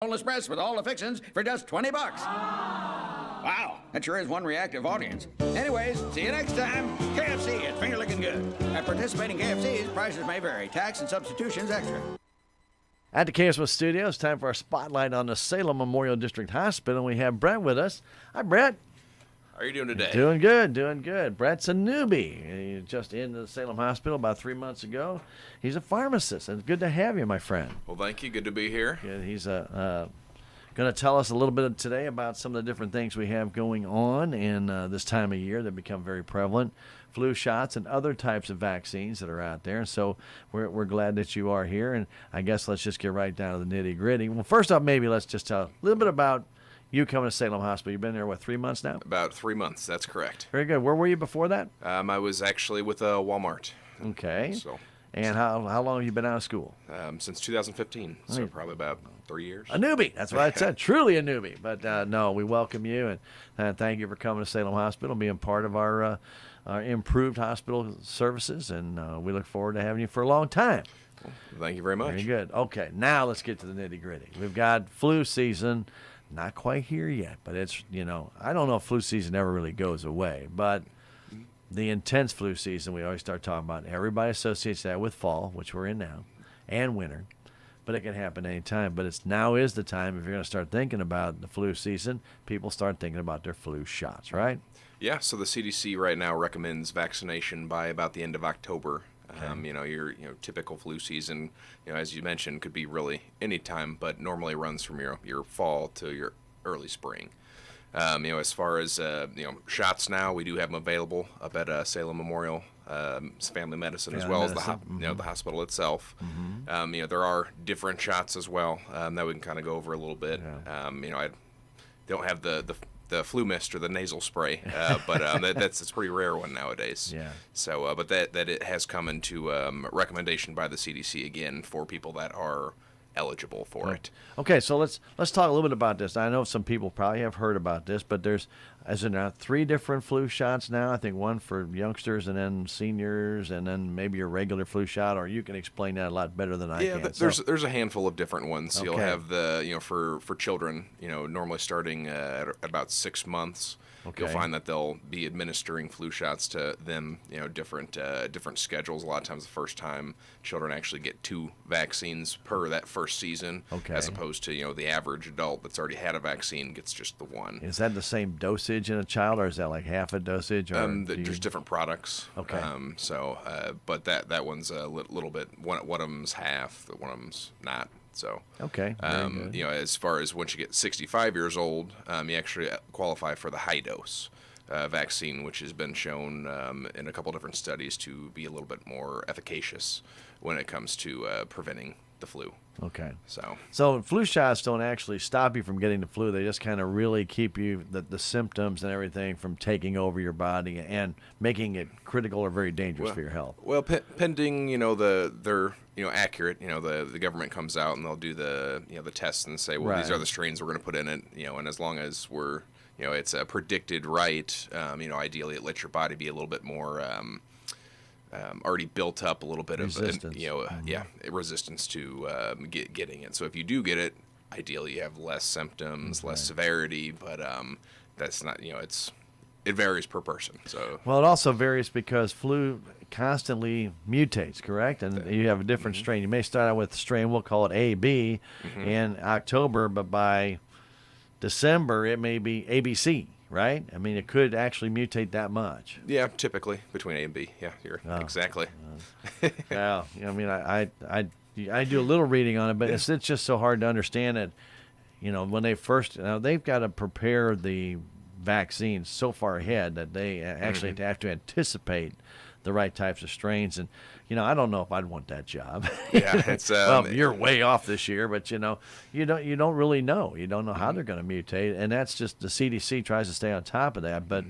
Double espresso with all the fixins for just $20. Wow, that sure is one reactive audience. Anyways, see you next time. KFC, it's finger licking good. At participating KFCs, prices may vary. Tax and substitutions extra. At the KSMO studio, it's time for our spotlight on the Salem Memorial District Hospital. We have Brett with us. Hi, Brett. How are you doing today? Doing good, doing good. Brett's a newbie. He just into the Salem Hospital about 3 months ago. He's a pharmacist, and it's good to have you, my friend. Well, thank you. Good to be here. Yeah, he's going to tell us a little bit today about some of the different things we have going on in this time of year that become very prevalent, flu shots and other types of vaccines that are out there. So we're glad that you are here, and I guess let's just get right down to the nitty-gritty. Well, first off, maybe let's just tell a little bit about you coming to Salem Hospital. You've been there, 3 months now? About 3 months, that's correct. Very good. Where were you before that? I was actually with Walmart. Okay. So. And how long have you been out of school? Since 2015, so probably about 3 years. A newbie. That's what I said. Truly a newbie. But no, we welcome you, and thank you for coming to Salem Hospital, being part of our improved hospital services, and we look forward to having you for a long time. Well, thank you very much. Very good. Okay, now let's get to the nitty-gritty. We've got flu season. Not quite here yet, but it's, I don't know if flu season ever really goes away, but the intense flu season we always start talking about. Everybody associates that with fall, which we're in now, and winter, but it can happen anytime. But now is the time, if you're going to start thinking about the flu season, people start thinking about their flu shots, right? Yeah, so the CDC right now recommends vaccination by about the end of October. Okay. Your typical flu season, as you mentioned, could be really any time, but normally runs from your fall to your early spring. As far as shots now, we do have them available up at Salem Memorial Family Medicine, as well as the hospital itself. Mm-hmm. There are different shots as well that we can kind of go over a little bit. Yeah. I don't have the flu mist or the nasal spray, but it's a pretty rare one nowadays. Yeah. So, but that it has come into recommendation by the CDC again for people that are eligible for it. Okay, so let's talk a little bit about this. I know some people probably have heard about this, but there's 3 different flu shots now. I think one for youngsters and then seniors and then maybe a regular flu shot, or you can explain that a lot better than I can. Yeah, there's a handful of different ones. Okay. You'll have the for children, normally starting at about 6 months. Okay. You'll find that they'll be administering flu shots to them, different schedules. A lot of times the first time children actually get 2 vaccines per that first season, as opposed to, the average adult that's already had a vaccine gets just the one. Is that the same dosage in a child, or is that like half a dosage? Or there's different products. Okay. But that one's a little bit, one of them's half, one of them's not. So, okay. As far as once you get 65 years old, you actually qualify for the high dose vaccine, which has been shown in a couple different studies to be a little bit more efficacious when it comes to preventing the flu. Okay. So flu shots don't actually stop you from getting the flu. They just kind of really keep you, the symptoms and everything from taking over your body and making it critical or very dangerous for your health. Well, pending, they're accurate. The government comes out and they'll do the tests and say, well, these are the strains we're going to put in it. And as long as we're, it's predicted right. Ideally it lets your body be a little bit more already built up a little bit resistance. Resistance to getting it. So if you do get it, ideally you have less symptoms, less severity, but that's not, it varies per person. So well, it also varies because flu constantly mutates, correct? And you have a different strain. You may start out with a strain, we'll call it AB in October, but by December it may be ABC. Right? I mean, it could actually mutate that much. Yeah, typically between A and B. Yeah, you're exactly. Yeah, I mean, I do a little reading on it, but it's just so hard to understand it. When they first, they've got to prepare the vaccine so far ahead that they actually have to anticipate the right types of strains. And, I don't know if I'd want that job. Yeah, it's well, you're way off this year, but you don't really know. You don't know how they're going to mutate, and that's just the CDC tries to stay on top of that, but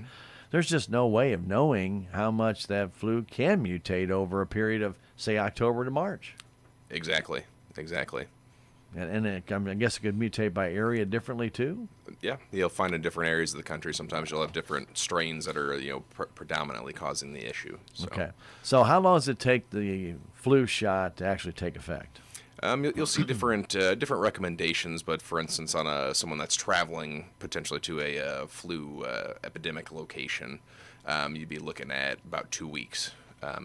there's just no way of knowing how much that flu can mutate over a period of, say, October to March. Exactly. And I guess it could mutate by area differently too. Yeah, you'll find in different areas of the country. Sometimes you'll have different strains that are predominantly causing the issue. So. Okay. So how long does it take the flu shot to actually take effect? You'll see different recommendations, but for instance, on someone that's traveling potentially to a flu epidemic location, you'd be looking at about 2 weeks.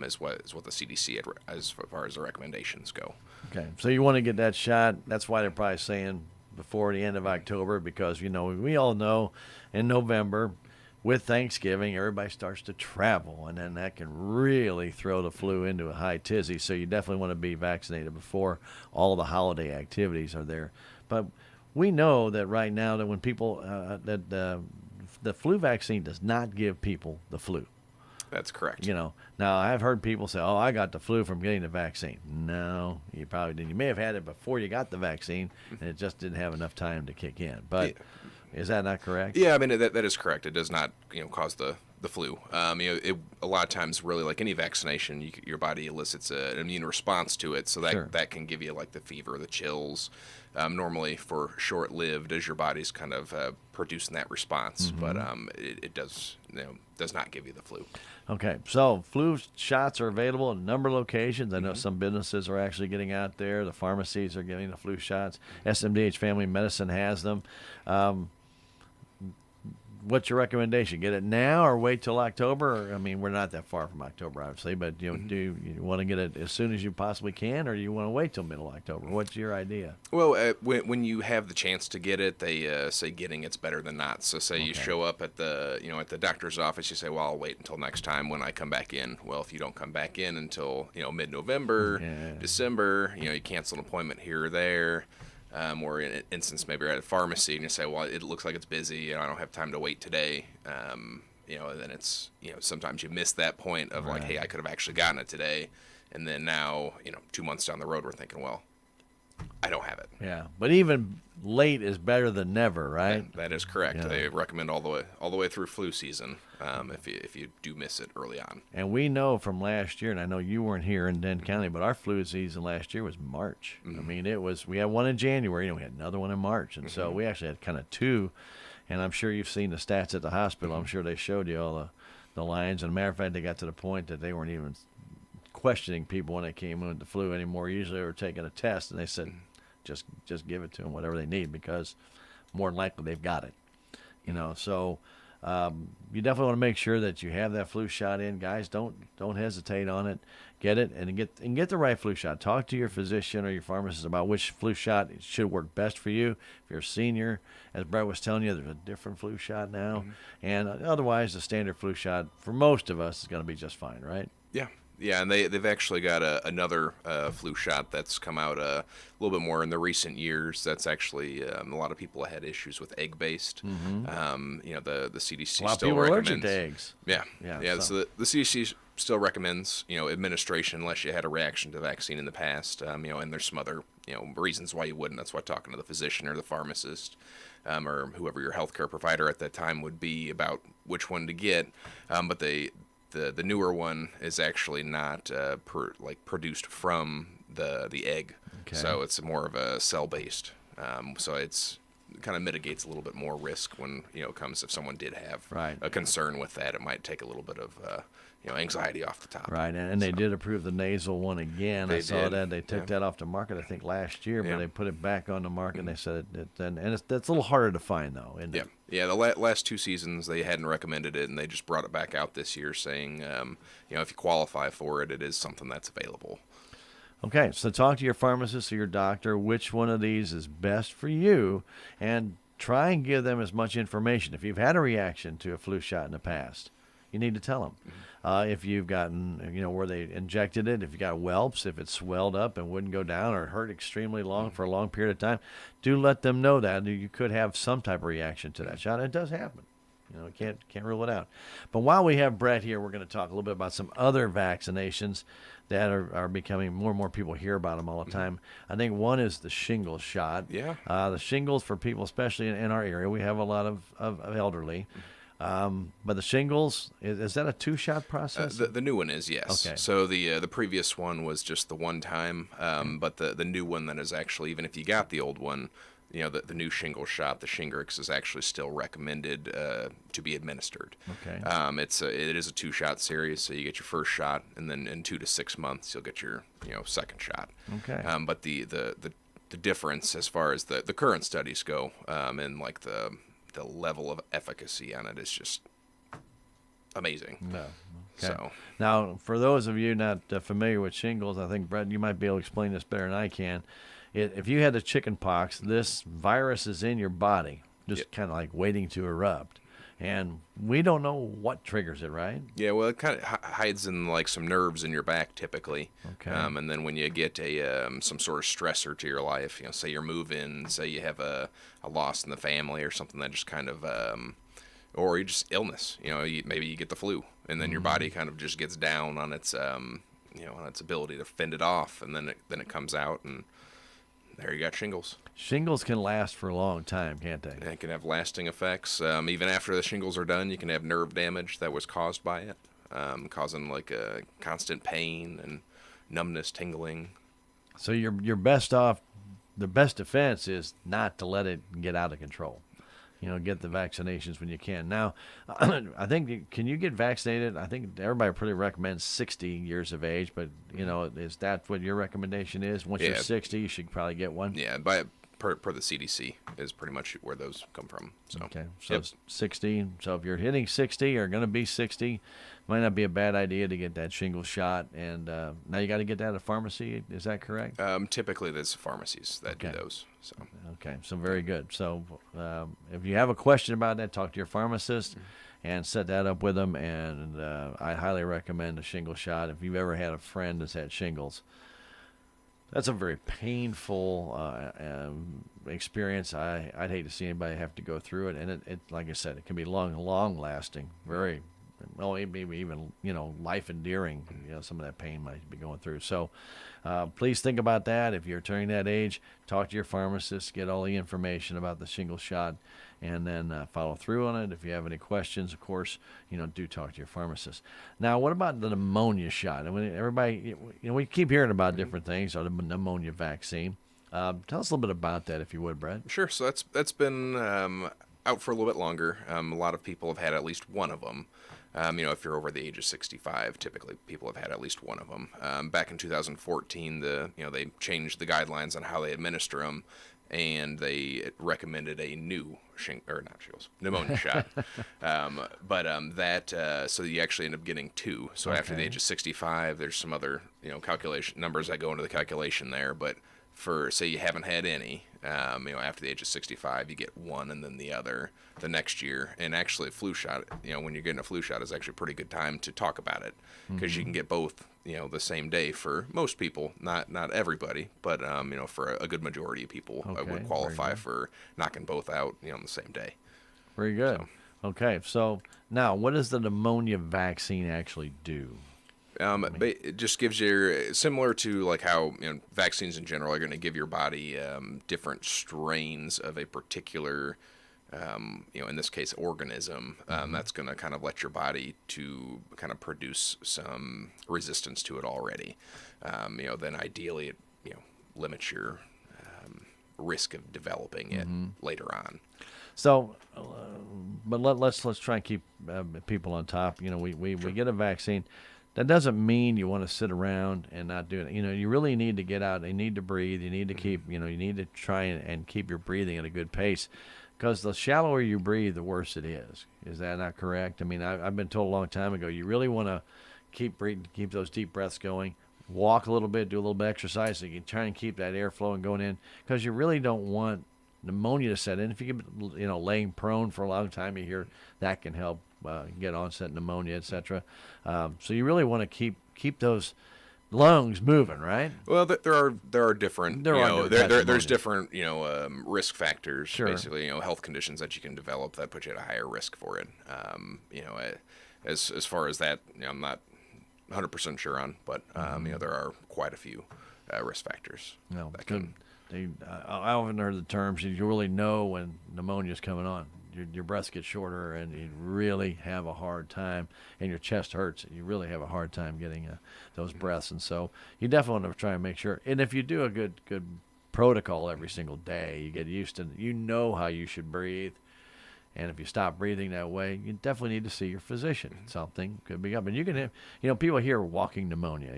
Is what the CDC as far as the recommendations go. Okay, so you want to get that shot. That's why they're probably saying before the end of October, because we all know in November with Thanksgiving everybody starts to travel, and then that can really throw the flu into a high tizzy. So you definitely want to be vaccinated before all the holiday activities are there. But we know that right now that when people that the flu vaccine does not give people the flu. That's correct. Now I've heard people say, "Oh, I got the flu from getting the vaccine." No, you probably didn't. You may have had it before you got the vaccine, and it just didn't have enough time to kick in. But is that not correct? Yeah, I mean that is correct. It does not cause the flu. A lot of times, really, like any vaccination, your body elicits an immune response to it, so that can give you like the fever, the chills. Normally, for short-lived, as your body's kind of producing that response, but it does not give you the flu. Okay, so flu shots are available in a number of locations. I know some businesses are actually getting out there. The pharmacies are giving the flu shots. SMDH Family Medicine has them. What's your recommendation? Get it now or wait till October? I mean, we're not that far from October, obviously, but do you want to get it as soon as you possibly can, or do you want to wait till middle of October? What's your idea? Well, when you have the chance to get it, they say getting it's better than not. So say you show up at the doctor's office, you say, well, I'll wait until next time when I come back in. Well, if you don't come back in until mid-November, December, you cancel an appointment here or there. Or in an instance, maybe you're at a pharmacy and you say, well, it looks like it's busy, I don't have time to wait today. And then it's, sometimes you miss that point of like, hey, I could have actually gotten it today. And then now, 2 months down the road, we're thinking, well, I don't have it. Yeah, but even late is better than never, right? That is correct. Yeah. They recommend all the way through flu season if you do miss it early on. And we know from last year, and I know you weren't here in Denton County, but our flu season last year was March. I mean, we had one in January, we had another one in March, and so we actually had kind of two. And I'm sure you've seen the stats at the hospital. I'm sure they showed you all the lines. And a matter of fact, they got to the point that they weren't even questioning people when they came in with the flu anymore. Usually they were taking a test, and they said, just give it to them, whatever they need, because more than likely they've got it. So you definitely want to make sure that you have that flu shot in. Guys, don't hesitate on it. Get it and get the right flu shot. Talk to your physician or your pharmacist about which flu shot should work best for you. If you're a senior, as Brett was telling you, there's a different flu shot now. And otherwise, the standard flu shot for most of us is going to be just fine, right? Yeah. Yeah, and they've actually got another flu shot that's come out a little bit more in the recent years. That's actually a lot of people had issues with egg-based. The CDC a lot still of people recommends. Are allergic to eggs. Yeah. So the CDC still recommends administration unless you had a reaction to the vaccine in the past. And there's some other reasons why you wouldn't. That's why talking to the physician or the pharmacist. Or whoever your healthcare provider at that time would be about which one to get. But the newer one is actually not produced from the egg, so it's more of a cell based. So it's kind of mitigates a little bit more risk when it comes if someone did have a concern with that. It might take a little bit of anxiety off the top. Right, and they did approve the nasal one again. I saw that they took that off the market, I think last year, but they put it back on the market. And they said that's a little harder to find though, isn't it? Yeah. The last two seasons they hadn't recommended it, and they just brought it back out this year, saying if you qualify for it, it is something that's available. Okay, so talk to your pharmacist or your doctor which one of these is best for you, and try and give them as much information. If you've had a reaction to a flu shot in the past, you need to tell them. If you've gotten, where they injected it, if you got whelps, if it swelled up and wouldn't go down or hurt extremely long for a long period of time, do let them know that you could have some type of reaction to that shot. It does happen. Can't rule it out. But while we have Brett here, we're going to talk a little bit about some other vaccinations that are becoming more and more people hear about them all the time. I think one is the shingles shot. Yeah. The shingles for people, especially in our area, we have a lot of elderly. But the shingles, is that a 2-shot process? The new one is, yes. Okay. So the previous one was just the one time, but the new one that is actually, even if you got the old one, the new shingle shot, the Shingrix, is actually still recommended to be administered. Okay. It is a 2-shot series, so you get your first shot, and then in 2 to 6 months you'll get your second shot. Okay. But the difference as far as the current studies go, and like the level of efficacy on it is just amazing. No. Okay. So now, for those of you not familiar with shingles, I think, Brett, you might be able to explain this better than I can. If you had the chicken pox, this virus is in your body, just kind of like waiting to erupt. And we don't know what triggers it, right? Yeah, well, it kind of hides in like some nerves in your back typically. Okay. And then when you get some sort of stressor to your life, say you're moving, say you have a loss in the family or something that just kind of, or you just illness, maybe you get the flu, and then your body kind of just gets down on its, on its ability to fend it off, and then it comes out, and there you got shingles. Shingles can last for a long time, can't they? And it can have lasting effects. Even after the shingles are done, you can have nerve damage that was caused by it, causing like a constant pain and numbness, tingling. So you're best off. The best defense is not to let it get out of control. Get the vaccinations when you can. Now, I think, can you get vaccinated? I think everybody pretty recommends 60 years of age, but, is that what your recommendation is? Once you're 60, you should probably get one? Yeah, per the CDC is pretty much where those come from. So. Okay, so 60. So if you're hitting 60 or going to be 60, might not be a bad idea to get that shingle shot. And now you got to get that at a pharmacy. Is that correct? Typically, there's pharmacies that do those. So. Okay, so very good. So if you have a question about that, talk to your pharmacist and set that up with them. And I highly recommend a shingle shot. If you've ever had a friend that's had shingles, that's a very painful experience. I'd hate to see anybody have to go through it. And it like I said, it can be long lasting, very, maybe even, life enduring, some of that pain might be going through. So please think about that. If you're turning that age, talk to your pharmacist, get all the information about the shingle shot, and then follow through on it. If you have any questions, of course, do talk to your pharmacist. Now, what about the pneumonia shot? I mean, everybody, we keep hearing about different things, or the pneumonia vaccine. Tell us a little bit about that, if you would, Brett. Sure. So that's been out for a little bit longer. A lot of people have had at least one of them. If you're over the age of 65, typically people have had at least one of them. Back in 2014, they changed the guidelines on how they administer them, and they recommended a new pneumonia shot. So you actually end up getting 2. So after the age of 65, there's some other calculation numbers that go into the calculation there. But for, say, you haven't had any, after the age of 65, you get one and then the other the next year. And actually, a flu shot, when you're getting a flu shot, is actually a pretty good time to talk about it, because you can get both, the same day for most people, not everybody, but for a good majority of people, would qualify for knocking both out, on the same day. Very good. So. Okay, so now, what does the pneumonia vaccine actually do? It just gives you, similar to like how vaccines in general are going to give your body different strains of a particular, in this case, organism. That's going to kind of let your body to kind of produce some resistance to it already. Then ideally it limits your risk of developing it later on. So, but let's try and keep people on top. We get a vaccine. That doesn't mean you want to sit around and not do it. You really need to get out. You need to breathe. You need to keep, you need to try and keep your breathing at a good pace, because the shallower you breathe, the worse it is. Is that not correct? I mean, I've been told a long time ago, you really want to keep breathing, keep those deep breaths going, walk a little bit, do a little bit of exercise, so you can try and keep that air flowing going in, because you really don't want pneumonia to set in. If you get, laying prone for a long time, you hear that can help get onset pneumonia, etc. So you really want to keep those lungs moving, right? Well, there are different. There's different risk factors. Sure. Basically, health conditions that you can develop that put you at a higher risk for it. As far as that, I'm not 100% sure on, but there are quite a few risk factors. No, I often heard the terms. You really know when pneumonia is coming on. Your breaths get shorter, and you really have a hard time, and your chest hurts. You really have a hard time getting those breaths, and so you definitely want to try and make sure. And if you do a good protocol every single day. You get used to, you know how you should breathe. And if you stop breathing that way, you definitely need to see your physician. Something could be up. And you can have, people hear walking pneumonia,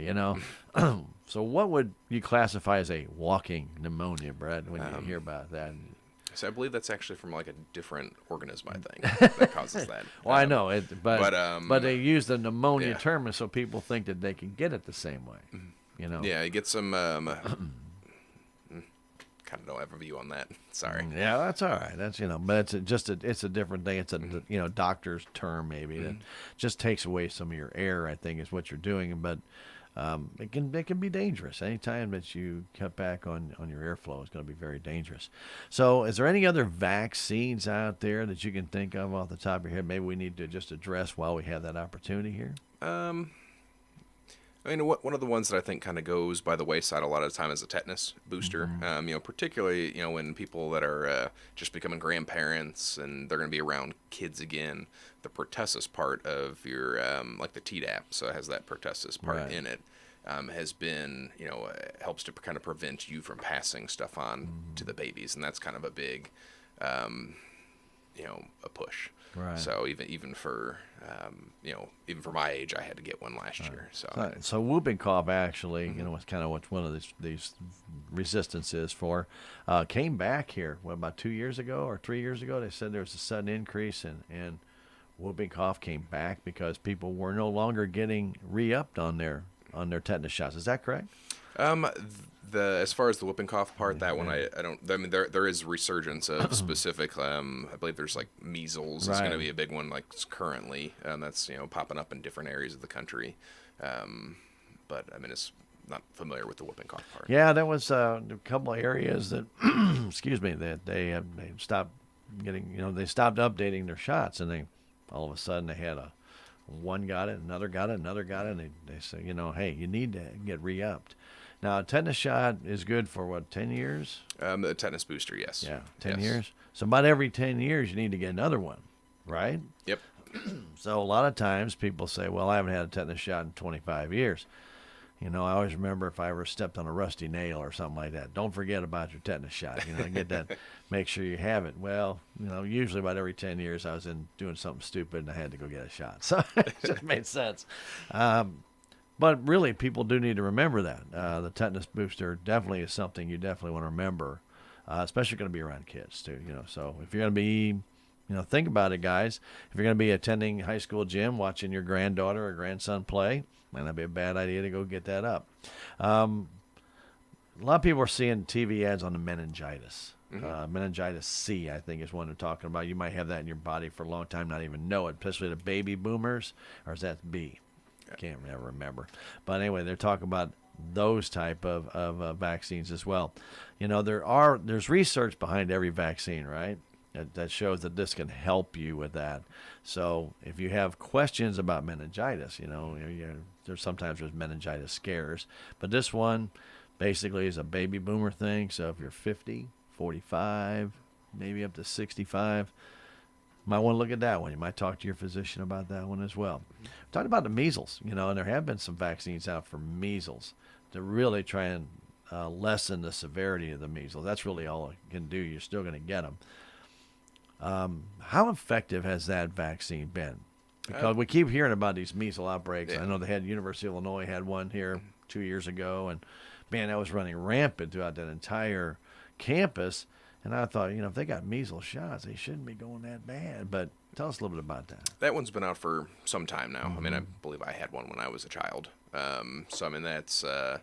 So what would you classify as a walking pneumonia, Brett, when you hear about that? So I believe that's actually from like a different organism, I think, that causes that. Well, I know it, but they use the pneumonia term so people think that they can get it the same way. Yeah, you get some. Kind of don't have a view on that. Sorry. Yeah, that's all right. That's but it's a different thing. It's a doctor's term maybe that just takes away some of your air. I think is what you're doing, but it can be dangerous. Anytime that you cut back on your airflow is going to be very dangerous. So, is there any other vaccines out there that you can think of off the top of your head? Maybe we need to just address while we have that opportunity here. I mean, one of the ones that I think kind of goes by the wayside a lot of the time is a tetanus booster. Particularly, when people that are just becoming grandparents and they're going to be around kids again, the pertussis part of your, like the Tdap, so it has that pertussis part in it, has been, helps to kind of prevent you from passing stuff on to the babies. And that's kind of a big, a push. Right. So even for even for my age, I had to get one last year. So whooping cough actually, was kind of what one of these resistance is for. Came back here about 2 years ago or 3 years ago. They said there was a sudden increase in whooping cough came back because people were no longer getting re-upped on their tetanus shots. Is that correct? As far as the whooping cough part, that one I don't. I mean, there is resurgence of specific. I believe there's like measles is going to be a big one, like currently. That's popping up in different areas of the country. But I mean, it's not familiar with the whooping cough part. Yeah, there was a couple of areas that, excuse me, that they stopped getting. They stopped updating their shots, and they all of a sudden they had one got it, another got it, another got it, and they say, hey, you need to get re-upped. Now, a tetanus shot is good for, 10 years? The tetanus booster, yes. Yeah, 10 years. So about every 10 years, you need to get another one, right? Yep. So a lot of times people say, well, I haven't had a tetanus shot in 25 years. I always remember if I ever stepped on a rusty nail or something like that, don't forget about your tetanus shot. Get that, make sure you have it. Well, usually about every 10 years I was doing something stupid and I had to go get a shot. So it just made sense. But really, people do need to remember that. The tetanus booster definitely is something you definitely want to remember, especially going to be around kids, too. So if you're going to be, think about it, guys. If you're going to be attending high school gym, watching your granddaughter or grandson play, might not be a bad idea to go get that up. A lot of people are seeing TV ads on the meningitis. Meningitis C, I think, is one they're talking about. You might have that in your body for a long time, not even know it, especially the baby boomers, or is that B? Can't ever remember. But anyway, they're talking about those type of vaccines as well. There's research behind every vaccine, right? That shows that this can help you with that. So if you have questions about meningitis, sometimes there's meningitis scares. But this one basically is a baby boomer thing. So if you're 50, 45, maybe up to 65, might want to look at that one. You might talk to your physician about that one as well. Talking about the measles, and there have been some vaccines out for measles to really try and lessen the severity of the measles. That's really all it can do. You're still going to get them. How effective has that vaccine been? Because we keep hearing about these measles outbreaks. Yeah. I know University of Illinois had one here 2 years ago, and man, that was running rampant throughout that entire campus. And I thought, if they got measles shots, they shouldn't be going that bad. But tell us a little bit about that. That one's been out for some time now. I mean, I believe I had one when I was a child. So I mean, that's. I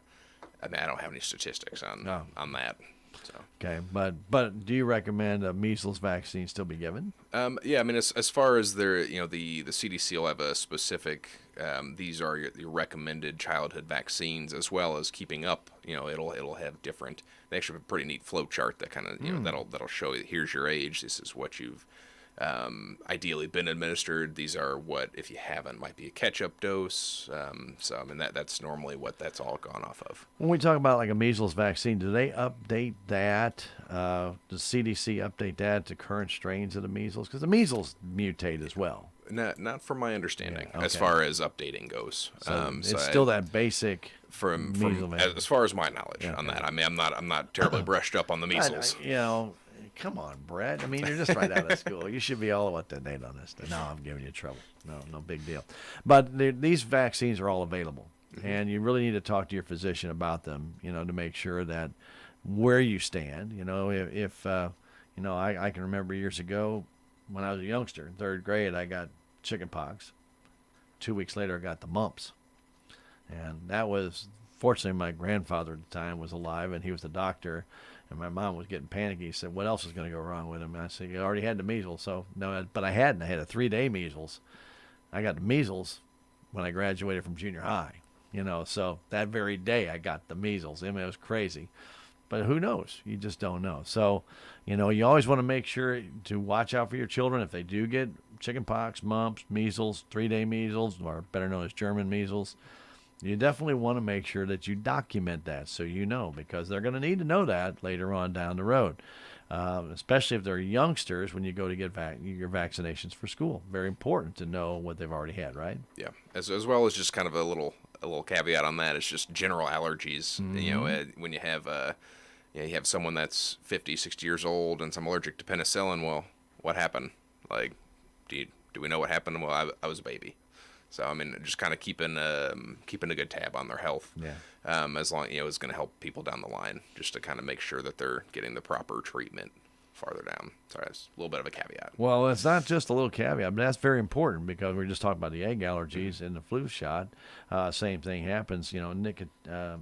don't have any statistics on that. So. Okay, but do you recommend a measles vaccine still be given? Yeah, I mean, as far as the CDC will have a specific. These are your recommended childhood vaccines, as well as keeping up. It'll have different. They actually have a pretty neat flow chart that kind of that'll show you. Here's your age. This is what you've ideally been administered. These are what, if you haven't, might be a catch-up dose. So I mean that's normally what that's all gone off of. When we talk about like a measles vaccine, do they update that? Does CDC update that to current strains of the measles? Because the measles mutate as well. Not from my understanding, Yeah, as okay. far as updating goes. So it's So still that basic from measles vaccine. as far as my knowledge Yeah, on okay. that. I mean, I'm not terribly brushed up on the measles. You know, come on, Brett. I mean, you're just right out of school. You should be all up to date on this. No, I'm giving you trouble. No big deal. But these vaccines are all available, and you really need to talk to your physician about them. You know, to make sure that where you stand. You know, if you know, I can remember years ago when I was a youngster in third grade, I got chicken pox. 2 weeks later, I got the mumps, and that was. Fortunately, my grandfather at the time was alive, and he was the doctor. And my mom was getting panicky. He said, "What else is going to go wrong with him?" And I said, "You already had the measles." So no, but I hadn't. I had a 3-day measles. I got the measles when I graduated from junior high. You know, so that very day I got the measles. I mean, it was crazy. But who knows? You just don't know. So, you know, you always want to make sure to watch out for your children if they do get chicken pox, mumps, measles, 3-day measles, or better known as German measles. You definitely want to make sure that you document that so you know, because they're going to need to know that later on down the road, especially if they're youngsters when you go to get your vaccinations for school. Very important to know what they've already had, right? Yeah, as well as just kind of a little caveat on that. It's just general allergies. You know, when you have you have someone that's 50, 60 years old and some allergic to penicillin. Well, what happened? Like, do we know what happened? Well, I was a baby. So I mean, just kind of keeping a good tab on their health. Yeah. As long is going to help people down the line, just to kind of make sure that they're getting the proper treatment farther down. Sorry, that's a little bit of a caveat. Well, it's not just a little caveat, but that's very important because we were just talking about the egg allergies and the flu shot. Same thing happens. You know,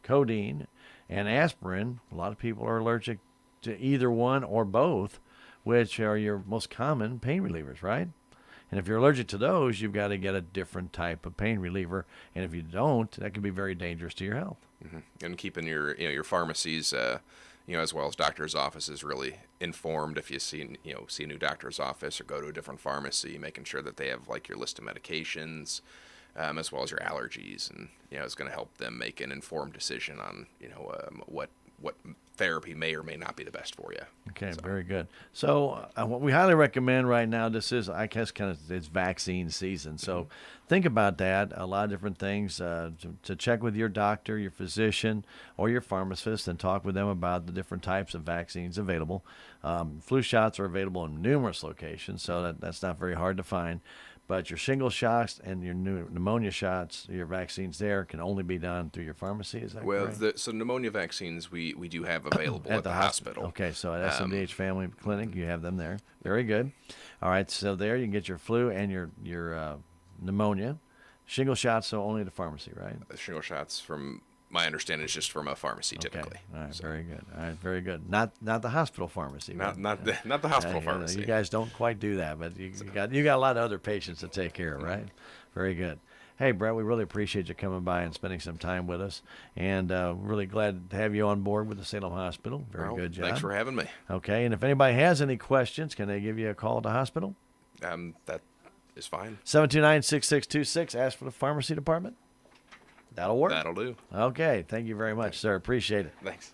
codeine and aspirin. A lot of people are allergic to either one or both, which are your most common pain relievers, right? And if you're allergic to those, you've got to get a different type of pain reliever. And if you don't, that can be very dangerous to your health. And keeping your pharmacies, as well as doctor's offices, really informed. If you see a new doctor's office or go to a different pharmacy, making sure that they have like your list of medications, as well as your allergies, and it's going to help them make an informed decision on what therapy may or may not be the best for you. Okay, very good. So what we highly recommend right now, this is, I guess, it's vaccine season. So think about that, a lot of different things to check with your doctor, your physician, or your pharmacist, and talk with them about the different types of vaccines available. Flu shots are available in numerous locations, so that's not very hard to find. But your shingles shots and your pneumonia shots, your vaccines there, can only be done through your pharmacy. Is that correct? So pneumonia vaccines we do have available at the hospital. Okay, so at SMDH Family Clinic, you have them there. Very good. All right, so there you can get your flu and your pneumonia. Shingle shots, so only at the pharmacy, right? The shingle shots, from my understanding, is just from a pharmacy typically. All right, very good. All right, very good. Not the hospital pharmacy. Not the hospital pharmacy. You guys don't quite do that, but you got a lot of other patients to take care of, right? Very good. Hey, Brett, we really appreciate you coming by and spending some time with us, and really glad to have you on board with the Salem Hospital. Very good job. Thanks for having me. Okay, and if anybody has any questions, can they give you a call at the hospital? That is fine. 729-6626. Ask for the pharmacy department. That'll work. That'll do. Okay, thank you very much, sir. Appreciate it. Thanks.